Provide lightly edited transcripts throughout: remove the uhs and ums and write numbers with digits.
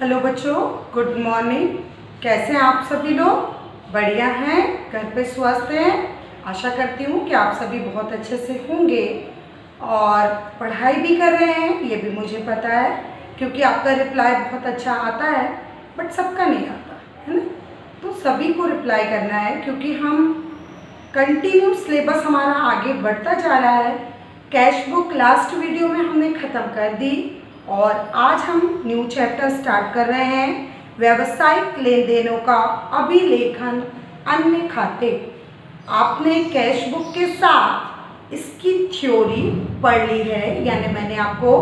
Hello बच्चों, good morning. कैसे हैं आप सभी लोग? बढ़िया हैं? घर पे स्वस्थ हैं? आशा करती हूँ कि आप सभी बहुत अच्छे से होंगे और पढ़ाई भी कर रहे हैं, ये भी मुझे पता है क्योंकि आपका रिप्लाई बहुत अच्छा आता है, बट सबका नहीं आता है ना। तो सभी को रिप्लाई करना है क्योंकि हम कंटिन्यू सिलेबस हमारा आगे बढ़ता जा रहा है। कैश बुक लास्ट वीडियो में हमने ख़त्म कर दी और आज हम न्यू चैप्टर स्टार्ट कर रहे हैं, व्यावसायिक लेन देनों का अभिलेखन अन्य खाते। आपने कैश बुक के साथ इसकी थ्योरी पढ़ ली है, यानी मैंने आपको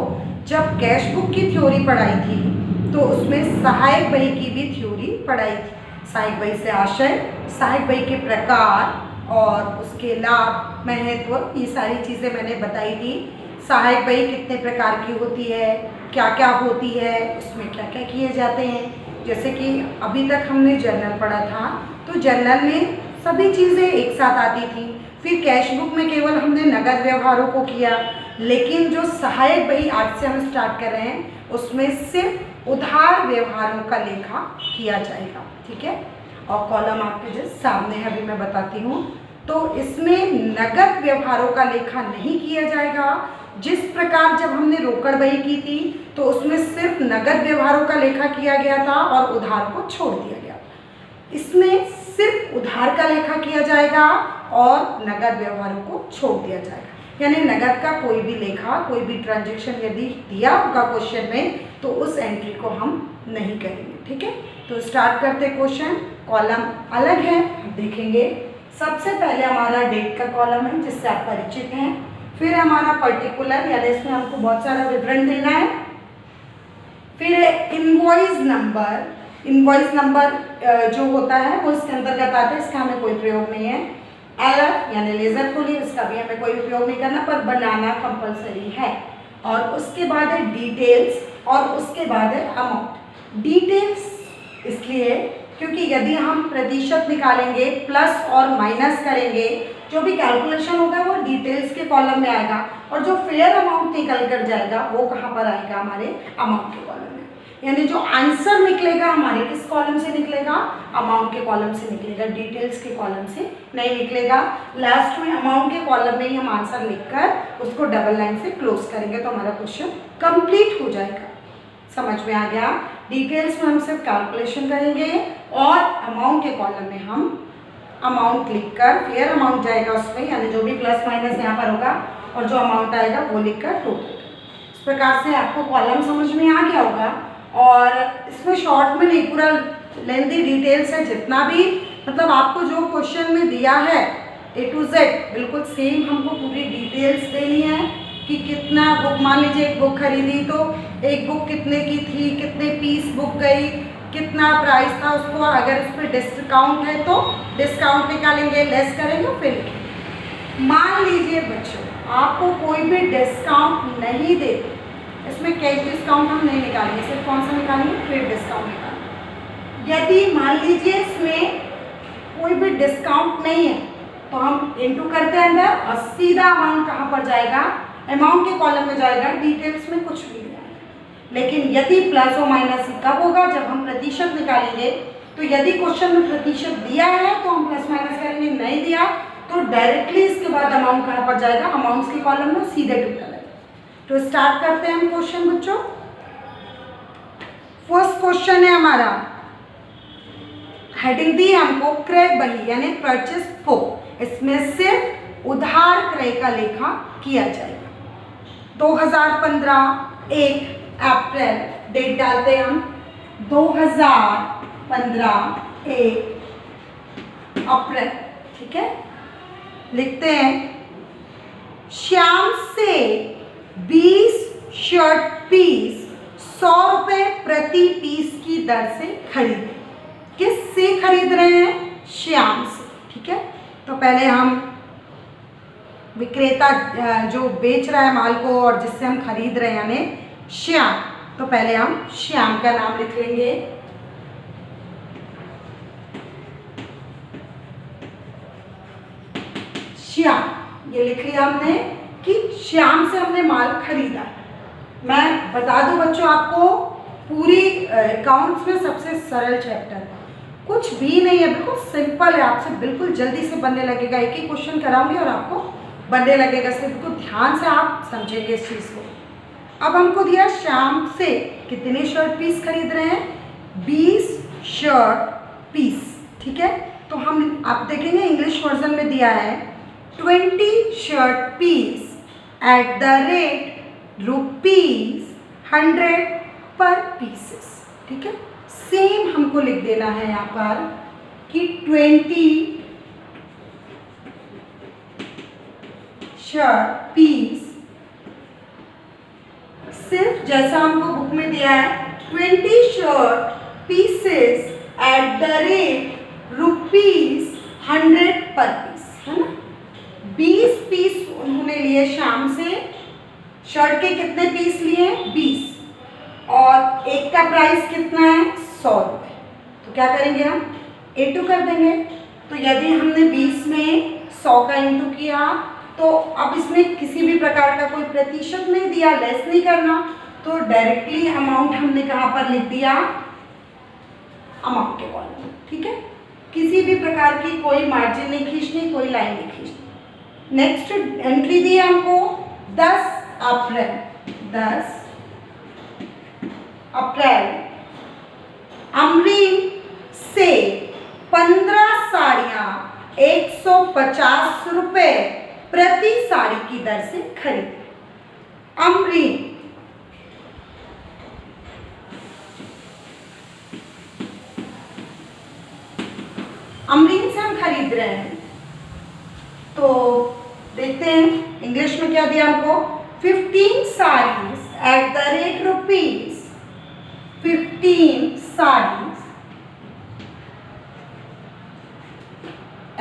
जब कैश बुक की थ्योरी पढ़ाई थी तो उसमें सहायक बही की भी थ्योरी पढ़ाई थी। सहायक बही से आशय, सहायक बही के प्रकार और उसके लाभ, महत्व, ये सारी चीज़ें मैंने बताई थी। सहायक बही कितने प्रकार की होती है, क्या क्या होती है, उसमें क्या क्या किए जाते हैं। जैसे कि अभी तक हमने जर्नल पढ़ा था, तो जर्नल में सभी चीज़ें एक साथ आती थी। फिर कैश बुक में केवल हमने नगद व्यवहारों को किया, लेकिन जो सहायक बही आज से हम स्टार्ट कर रहे हैं उसमें सिर्फ उधार व्यवहारों का लेखा किया जाएगा, ठीक है। और कॉलम आपके जस्ट सामने है, अभी मैं बताती हूँ। तो इसमें नगद व्यवहारों का लेखा नहीं किया जाएगा। जिस प्रकार जब हमने रोकड़ बही की थी तो उसमें सिर्फ नगद व्यवहारों का लेखा किया गया था और उधार को छोड़ दिया गया। इसमें सिर्फ उधार का लेखा किया जाएगा और नगद व्यवहारों को छोड़ दिया जाएगा। यानी नगद का कोई भी लेखा, कोई भी ट्रांजैक्शन यदि दिया होगा क्वेश्चन में तो उस एंट्री को हम नहीं करेंगे, ठीक है। तो स्टार्ट करते क्वेश्चन। कॉलम अलग है, देखेंगे। सबसे पहले हमारा डेट का कॉलम है जिससे आप परिचित हैं। फिर हमारा पर्टिकुलर, यानी इसमें हमको बहुत सारा विवरण देना है। फिर इनवॉइस नंबर। इनवॉइस नंबर जो होता है वो इसके अंतर्गत आता है, इसका हमें कोई प्रयोग नहीं है। एलएफ यानी लेजर खोली, इसका भी हमें कोई उपयोग नहीं करना, पर बनाना कंपलसरी है। और उसके बाद है डिटेल्स और उसके बाद है अमाउंट। डिटेल्स इसलिए क्योंकि यदि हम प्रतिशत निकालेंगे, प्लस और माइनस करेंगे, जो भी कैलकुलेशन होगा वो डिटेल्स के कॉलम में आएगा और जो फेयर अमाउंट निकल कर जाएगा वो कहाँ पर आएगा? हमारे अमाउंट के कॉलम में। यानी जो आंसर निकलेगा हमारे किस कॉलम से निकलेगा? अमाउंट के कॉलम से निकलेगा, डिटेल्स के कॉलम से नहीं निकलेगा। लास्ट में अमाउंट के कॉलम में ही हम आंसर लिखकर उसको डबल लाइन से क्लोज करेंगे तो हमारा क्वेश्चन कंप्लीट हो जाएगा। समझ में आ गया? डिटेल्स में हम सिर्फ कैलकुलेशन करेंगे और अमाउंट के कॉलम में हम अमाउंट लिखकर, फेयर अमाउंट जाएगा उसमें, यानी जो भी प्लस माइनस यहाँ पर होगा और जो अमाउंट आएगा वो लिखकर टोटल। इस प्रकार से आपको कॉलम समझ में आ गया होगा। और इसमें शॉर्ट में नहीं, पूरा लेंथी डिटेल्स है, जितना भी मतलब आपको जो क्वेश्चन में दिया है A to Z बिल्कुल सेम हमको पूरी डिटेल्स देनी है कि कितना बुक, मान लीजिए एक बुक खरीदी तो एक बुक कितने की थी, कितने पीस बुक गई, कितना प्राइस था उसको, अगर इस पर डिस्काउंट है तो डिस्काउंट निकालेंगे, लेस करेंगे, फिर लिखेंगे। मान लीजिए बच्चों आपको कोई भी डिस्काउंट नहीं देते, इसमें कैश डिस्काउंट हम नहीं निकालेंगे, सिर्फ कौन सा निकालेंगे? फिर डिस्काउंट निकालेंगे। यदि मान लीजिए इसमें कोई भी डिस्काउंट नहीं है तो हम इनटू करते हैं अंदर और सीधा अमाउंट कहाँ पर जाएगा? अमाउंट के कॉलम में जाएगा, डिटेल्स में कुछ भी नहीं आएगा। लेकिन यदि प्लस और माइनस कब होगा? जब हम प्रतिशत निकालेंगे। तो यदि क्वेश्चन में प्रतिशत दिया है तो हम प्लस माइनस करेंगे, नहीं दिया तो डायरेक्टली इसके बाद अमाउंट कहाँ पर जाएगा? अमाउंट्स के कॉलम में, सीधे टोटल है। तो स्टार्ट करते हैं हम क्वेश्चन बच्चों। फर्स्ट क्वेश्चन है हमारा, हेडिंग दी हमको क्रय बही यानी परचेस बुक। इसमें सिर्फ उधार क्रय का लेखा किया जाएगा। 2015 1 अप्रैल डेट डालते हैं हम, 2015 1 अप्रैल, ठीक है। लिखते हैं श्याम से 20 शर्ट पीस 100 रुपये प्रति पीस की दर से खरीदे। किससे खरीद रहे हैं? श्याम से, ठीक है। तो पहले हम विक्रेता जो बेच रहा है माल को और जिससे हम खरीद रहे हैं यानी श्याम, तो पहले हम श्याम का नाम लिख लेंगे। श्याम, ये लिख लिया हमने कि श्याम से हमने माल खरीदा। मैं बता दूं बच्चों आपको पूरी अकाउंट्स में सबसे सरल चैप्टर है, कुछ भी नहीं है, बिल्कुल सिंपल है, आपसे बिल्कुल जल्दी से बनने लगेगा। एक ही क्वेश्चन कराऊंगी और आपको बनने लगेगा, सिर्फ बिल्कुल ध्यान से आप समझेंगे इस चीज़ को। अब हमको दिया श्याम से कितने शर्ट पीस खरीद रहे हैं, 20 शर्ट पीस, ठीक है। तो हम आप देखेंगे इंग्लिश वर्जन में दिया है 20 shirt piece at the rate ₹100 per pieces, ठीक है। सेम हमको लिख देना है यहाँ पर कि 20 शर्ट पीस, सिर्फ जैसा हमको बुक में दिया है 20 shirt pieces eight the rate ₹100 पर पीस, है ना। 20 पीस उन्होंने लिए शाम से, शर्ट के कितने पीस लिए, 20, और एक का प्राइस कितना है, 100 रुपये। तो क्या करेंगे हम, इंटू कर देंगे। तो यदि हमने 20 में 100 का इंटू किया, तो अब इसमें किसी भी प्रकार का कोई प्रतिशत नहीं दिया, लेस नहीं करना, तो डायरेक्टली अमाउंट हमने कहाँ पर लिख दिया, अमाउंट के कॉलम में, ठीक है। किसी भी प्रकार की कोई मार्जिन नहीं खींचनी, कोई लाइन नहीं खींचनी। नेक्स्ट एंट्री दी हमको 10 अप्रैल अमरीन से 15 साड़ियाँ 150 रुपये प्रति साड़ी की दर से खरीदी। अमरीन से हम खरीद रहे हैं, तो देखते हैं इंग्लिश में क्या दिया हमको, 15 saris eight the rate ₹15 saris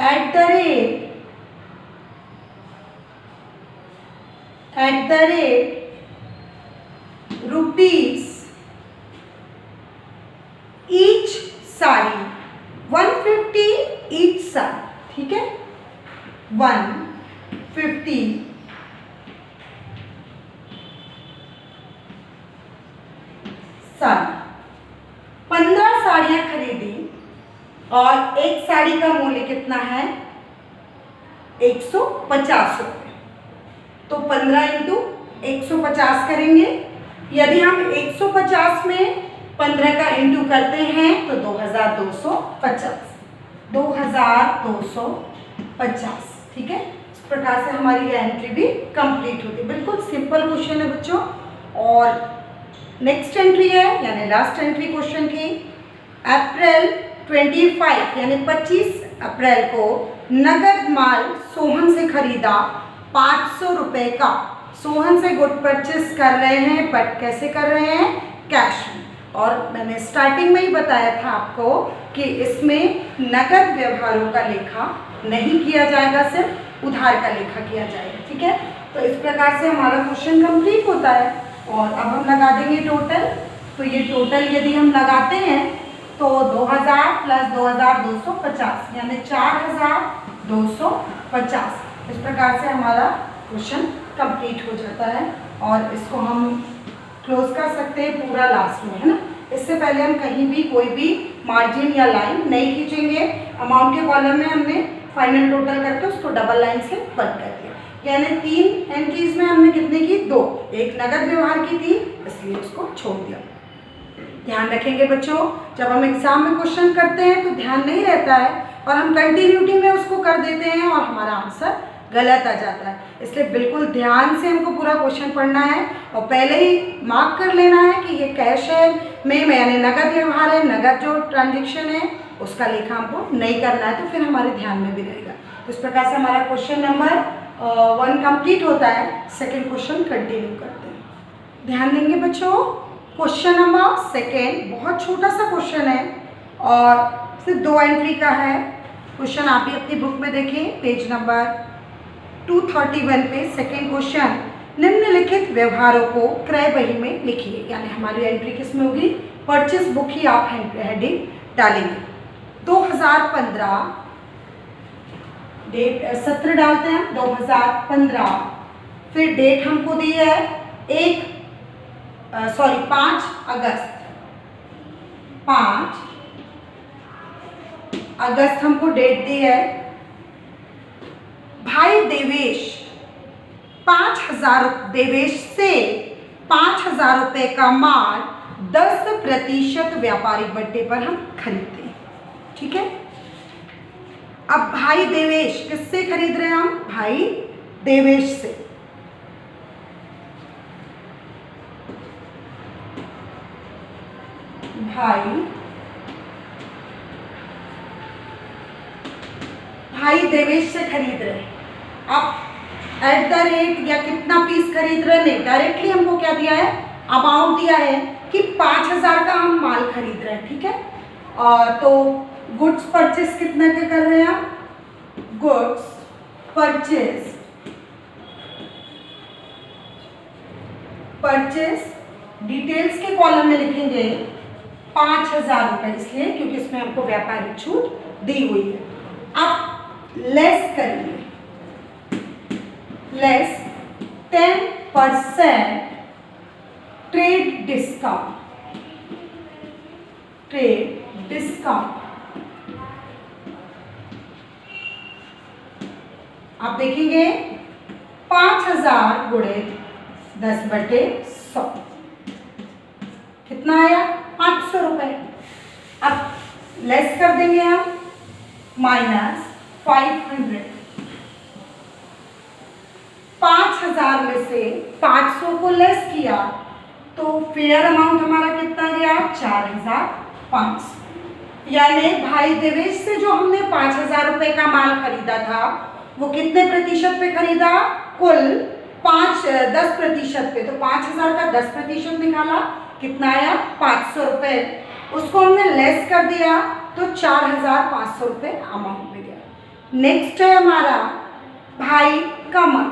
eight the rate rupees each sari, 150 each sari, ठीक है, 150 साड़ी। 15 साड़ियाँ खरीदी और एक साड़ी का मूल्य कितना है, 150 रुपये। तो 15 इंटू 150 करेंगे। यदि हम 150 में 15 का इंटू करते हैं तो 2250, ठीक है। इस प्रकार से हमारी ये एंट्री भी कंप्लीट होती है। बिल्कुल सिंपल क्वेश्चन है बच्चों। और नेक्स्ट एंट्री है यानी लास्ट एंट्री क्वेश्चन की, अप्रैल 25 यानी 25 अप्रैल को नगद माल सोहन से खरीदा 500 रुपये का। सोहन से गुड परचेस कर रहे हैं, बट कैसे कर रहे हैं, कैश में। और मैंने स्टार्टिंग में ही बताया था आपको कि इसमें नगद व्यवहारों का लेखा नहीं किया जाएगा, सिर्फ उधार का लेखा किया जाएगा, ठीक है। तो इस प्रकार से हमारा क्वेश्चन कंप्लीट होता है। और अब हम लगा देंगे टोटल। तो ये टोटल यदि हम लगाते हैं तो 2000 + 2250 यानी 4250। इस प्रकार से हमारा क्वेश्चन कंप्लीट हो जाता है और इसको हम क्लोज कर सकते हैं पूरा लास्ट में, है ना। इससे पहले हम कहीं भी कोई भी मार्जिन या लाइन नहीं खींचेंगे। अमाउंट के कॉलम में हमने फाइनल टोटल करके उसको डबल लाइन से बंद कर दिया। यानी 3 एंट्रीज में हमने कितने की, 2, एक नगद व्यवहार की थी इसलिए उसको छोड़ दिया। ध्यान रखेंगे बच्चों, जब हम एग्जाम में क्वेश्चन करते हैं तो ध्यान नहीं रहता है और हम कंटिन्यूटी में उसको कर देते हैं और हमारा आंसर गलत आ जाता है। इसलिए बिल्कुल ध्यान से हमको पूरा क्वेश्चन पढ़ना है और पहले ही मार्क कर लेना है कि ये कैश है में यानी नगद व्यवहार है, नगद जो ट्रांजेक्शन है उसका लेखा हमको नहीं करना है, तो फिर हमारे ध्यान में भी रहेगा। तो इस प्रकार से हमारा क्वेश्चन नंबर 1 कंप्लीट होता है। सेकेंड क्वेश्चन कंटिन्यू करते हैं। ध्यान देंगे बच्चों, क्वेश्चन नंबर 2 बहुत छोटा सा क्वेश्चन है और सिर्फ 2 एंट्री का है। क्वेश्चन आप भी अपनी बुक में देखें, पेज नंबर 231 पे सेकेंड क्वेश्चन, निम्नलिखित व्यवहारों को क्रय बही में लिखिए। यानी हमारी एंट्री किस में होगी, परचेस बुक ही आप हेडिंग डालेंगे। 2015 डेट 17 डालते हैं, 2015। फिर डेट हमको दी है 5 अगस्त 5 अगस्त हमको डेट दी है। भाई देवेश 5,000 देवेश से 5,000 रुपए का माल 10% व्यापारिक बट्टे पर हम खरीदते हैं। ठीक है, अब भाई देवेश किससे खरीद रहे हैं हम? भाई देवेश से। भाई देवेश से खरीद रहे हैं। अब एट द रेट या कितना पीस खरीद रहे हैं, नहीं, डायरेक्टली हमको क्या दिया है? अमाउंट दिया है कि 5,000 का हम माल खरीद रहे हैं। ठीक है, और तो गुड्स परचेस कितना के कर रहे हैं आप? गुड्स परचेस डिटेल्स के कॉलम में लिखेंगे 5,000 रुपए, इसलिए क्योंकि इसमें हमको व्यापारिक छूट दी हुई है। अब लेस करिए, लेस 10% ट्रेड डिस्काउंट, आप देखेंगे 5,000 गुणे 10/100 कितना आया? 500 रुपए। अब लेस कर देंगे हम -500। 5,000 में से 500 को लेस किया तो फेयर अमाउंट हमारा कितना गया? 4,500। यानी भाई देवेश से जो हमने 5,000 रुपए का माल खरीदा था वो कितने प्रतिशत पे खरीदा? कुल 10% पे। तो 5,000 का 10% निकाला, कितना आया? 500 रुपए। उसको हमने लेस कर दिया तो 4,500 रुपए अमाउंट में गया। नेक्स्ट है हमारा भाई कमल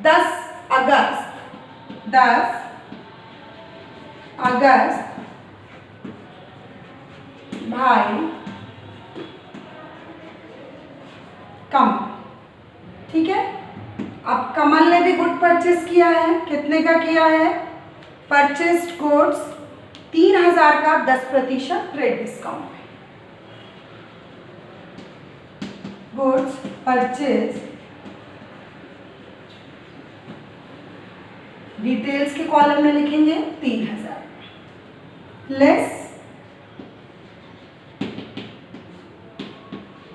10 अगस्त भाई कमल। ठीक है, अब कमल ने भी गुड परचेस किया है। कितने का किया है? परचेस्ड गुड्स 3,000 का 10% ट्रेड डिस्काउंट है। गुड्स परचेज डिटेल्स के कॉलम में लिखेंगे 3,000 लेस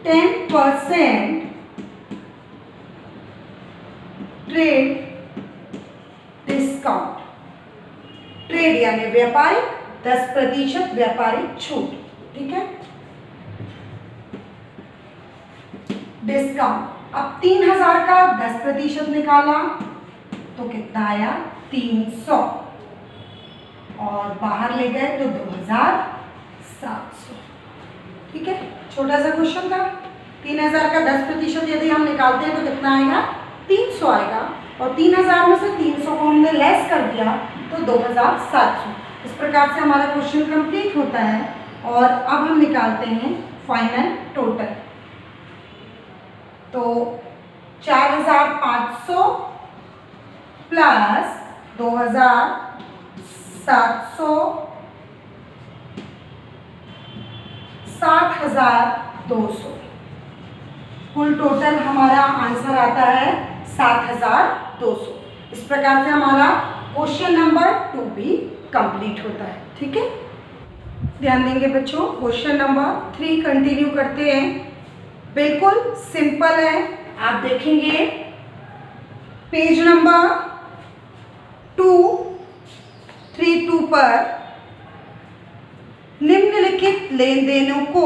10% ट्रेड डिस्काउंट। ट्रेड यानी व्यापारिक, 10% व्यापारिक छूट। ठीक है, डिस्काउंट। अब 3,000 का 10% निकाला तो कितना आया? 300, और बाहर ले गए तो 2,700। ठीक है, छोटा सा क्वेश्चन था। 3,000 का 10% यदि हम निकालते हैं तो कितना आएगा? 300 आएगा, और 3,000 में से 300 को हमने लेस कर दिया तो 2,700। इस प्रकार से हमारा क्वेश्चन कंप्लीट होता है। और अब हम निकालते हैं फाइनल टोटल। तो 4,500 प्लस 2,700 60,200, कुल टोटल हमारा आंसर आता है 7,200। इस प्रकार से हमारा क्वेश्चन नंबर 2 भी कंप्लीट होता है। ठीक है, ध्यान देंगे बच्चों। क्वेश्चन नंबर 3 कंटिन्यू करते हैं। बिल्कुल सिंपल है, आप देखेंगे पेज नंबर 232 पर निम्नलिखित लेन देनों को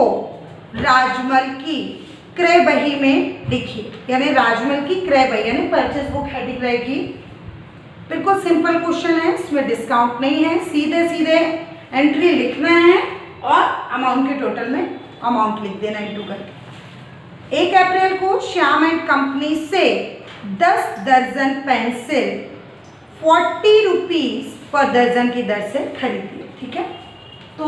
राजमल की क्रय बही में लिखिए। यानी राजमल की क्रय बही यानी परचेस बुक हेडिंग रहेगी। बिल्कुल सिंपल क्वेश्चन है, इसमें डिस्काउंट नहीं है, सीधे सीधे एंट्री लिखना है और अमाउंट के टोटल में अमाउंट लिख देना इंटू करके। 1 अप्रैल को श्याम एंड कंपनी से 10 दर्जन पेंसिल 40 रुपीज पर दर्जन की दर से खरीदी। ठीक है, तो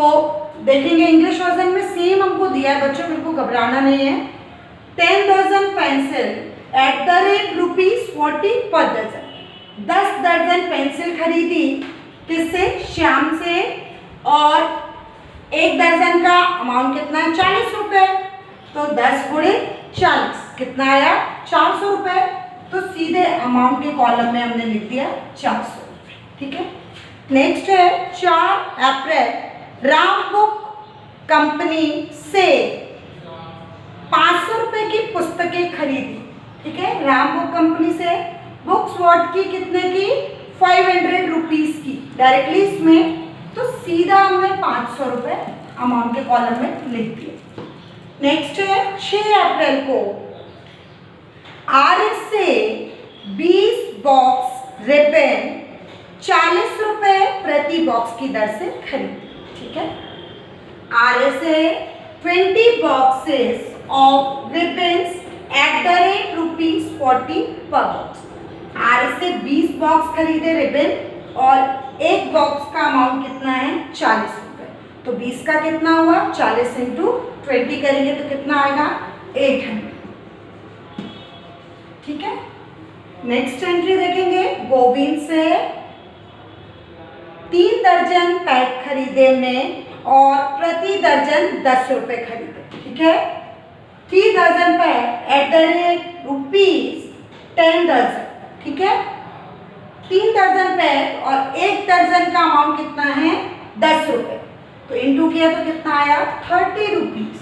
देखेंगे इंग्लिश वर्जन में सेम हमको दिया है बच्चों, बिल्कुल घबराना नहीं है। 10 दर्जन पेंसिल एट द रेट ₹40 पर दर्जन। 10 दर्जन पेंसिल खरीदी किससे? श्याम से, और एक दर्जन का अमाउंट कितना है 40 रुपए, तो 10 गुणे 40 कितना आया 400 रुपए। तो सीधे अमाउंट के कॉलम में हमने लिख दिया 400 रुपए। ठीक है, नेक्स्ट है 4 अप्रैल राम बुक कंपनी से 500 रुपए की पुस्तकें खरीदी। ठीक है, राम बुक कंपनी से बुक्स वॉट की कितने की 500 रुपीज की, डायरेक्टली इसमें तो सीधा हमने 500 रुपए अमाउंट के कॉलम में लिख दिए। नेक्स्ट है 6 अप्रैल को आर से 20 बॉक्स रिबन 40 रुपए प्रति बॉक्स की दर से खरीदी। ठीक है, आर से 20 boxes of ribbons at the rate ₹40 per box। Are से 20 बॉक्स खरीदे रिबन और एक बॉक्स का अमाउंट कितना है 40 रुपए। तो 20 का कितना हुआ 40 इंटू 20 करेंगे तो कितना आएगा 800। ठीक है, नेक्स्ट एंट्री देखेंगे गोविंद से 3 दर्जन पैक खरीदे में और प्रति दर्जन 10 रुपए खरीदे। ठीक है, 3 दर्जन पैक एट द रेट ₹10 दर्जन। ठीक है, 3 दर्जन पैक और एक दर्जन का अमाउंट कितना है 10 रुपए, तो इंटू किया तो कितना आया 30 रुपीज।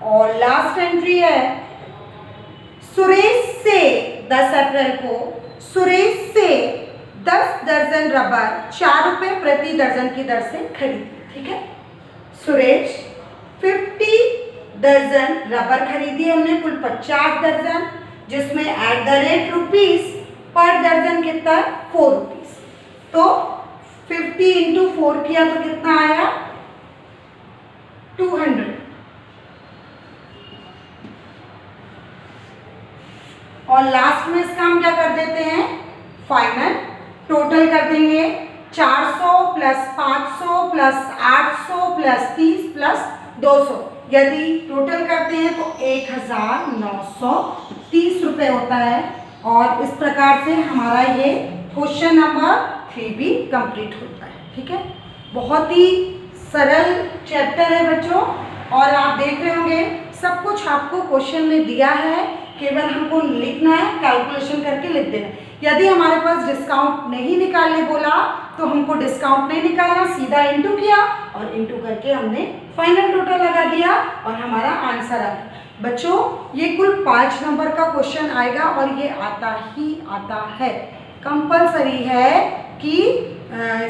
और लास्ट एंट्री है सुरेश से 10 अप्रैल को सुरेश से 10 दर्जन रबर 4 रुपए प्रति दर्जन की दर से खरीदी। ठीक है, सुरेश 50 दर्जन रबर खरीदी हमने, कुल 50 दर्जन, जिसमें eight the rate rupees per दर्जन कितना 4 रुपीज। तो 50 इंटू 4 किया तो कितना आया 200। और लास्ट में इसका हम क्या कर देते हैं फाइनल टोटल कर देंगे 400 प्लस 500 प्लस 800 प्लस 30 प्लस 200। यदि टोटल करते हैं तो 1930 रुपये होता है। और इस प्रकार से हमारा ये क्वेश्चन नंबर 3 भी कंप्लीट होता है। ठीक है, बहुत ही सरल चैप्टर है बच्चों, और आप देख रहे होंगे सब कुछ आपको क्वेश्चन में दिया है, केवल हमको लिखना है, कैलकुलेशन करके लिख देना है। यदि हमारे पास डिस्काउंट नहीं निकालने बोला तो हमको डिस्काउंट नहीं निकालना, सीधा इंटू किया और इंटू करके हमने फाइनल टोटल लगा दिया और हमारा आंसर आ गया। बच्चों ये कुल 5 नंबर का क्वेश्चन आएगा और ये आता ही आता है, कंपलसरी है कि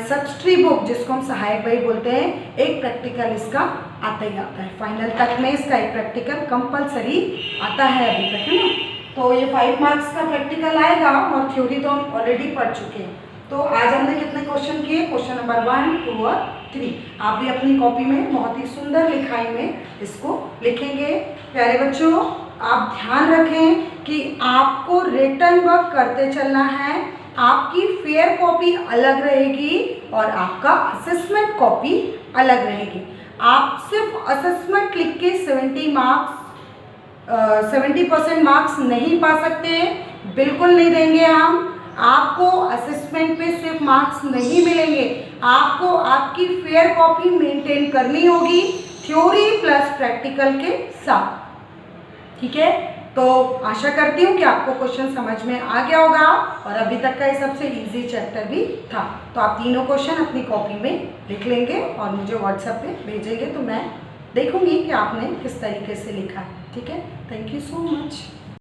सब्सिडी बुक जिसको हम सहायक बही बोलते हैं, एक प्रैक्टिकल इसका आता ही आता है। फाइनल तक में इसका एक प्रैक्टिकल कंपलसरी आता है अभी तक, है ना। तो ये 5 मार्क्स का प्रैक्टिकल आएगा और थ्योरी तो हम ऑलरेडी पढ़ चुके हैं। तो आज हमने कितने क्वेश्चन किए, क्वेश्चन नंबर 1, 2 और 3। आप भी अपनी कॉपी में बहुत ही सुंदर लिखाई में इसको लिखेंगे। प्यारे बच्चों आप ध्यान रखें कि आपको रिटन वर्क करते चलना है, आपकी फेयर कॉपी अलग रहेगी और आपका असेसमेंट कॉपी अलग रहेगी। आप सिर्फ असेसमेंट लिख के 70% मार्क्स नहीं पा सकते, बिल्कुल नहीं देंगे हम। आपको असेसमेंट पे सिर्फ मार्क्स नहीं मिलेंगे, आपको आपकी फेयर कॉपी मेंटेन करनी होगी थ्योरी प्लस प्रैक्टिकल के साथ। ठीक है, तो आशा करती हूँ कि आपको क्वेश्चन समझ में आ गया होगा और अभी तक का ये सबसे इजी चैप्टर भी था। तो आप तीनों क्वेश्चन अपनी कॉपी में लिख लेंगे और मुझे व्हाट्सएप पे भेजेंगे, तो मैं देखूंगी कि आपने किस तरीके से लिखा है। ठीक है, थैंक यू सो मच।